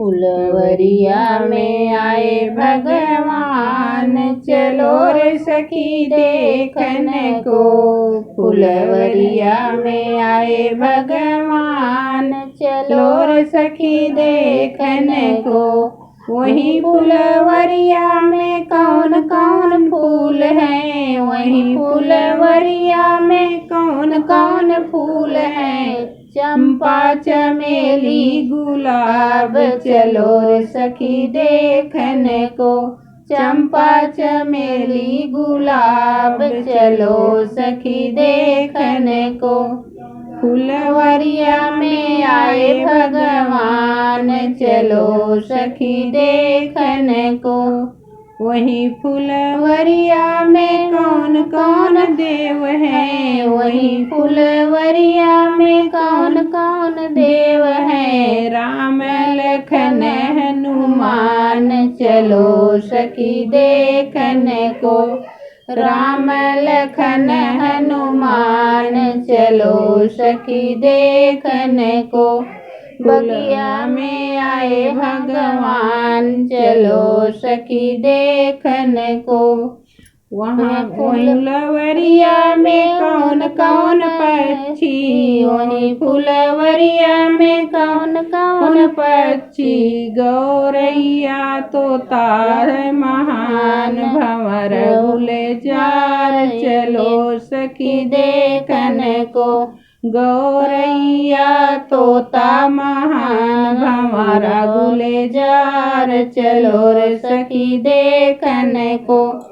फुलवरिया में आए भगवान, चलो रे सखी देखन को। फुलवरिया में आए भगवान, चलो रे सखी देखन को। वही फुलवरिया में कौन कौन फूल हैं, वही फुलवरिया में कौन कौन फूल हैं। चंपा चमेली गुलाब, चलो रे सखी देखन को। चंपा चमेली गुलाब, चलो सखी देखन को। फुलवरिया में आए भगवान, चलो सखी देखन को। वही फुलवरिया में कौन कौन देव हैं, वही फुलवरिया में कौन कौन देव हैं। राम लखन हनुमान, चलो सखी देखन को। राम लखन हनुमान, चलो सखी देखन को। बगिया में आए भगवान, चलो सखी देखन को। वहाँ फुलवरिया में कौन कौन पक्षी, वही फुलवरिया में कौन कौन पक्षी। गौरैया तोता है महान, भंवर गुलजार, चलो सखी देखन को। गौरैया तोता महान, भंवर गुलजार, चलो रे सखी देखन को।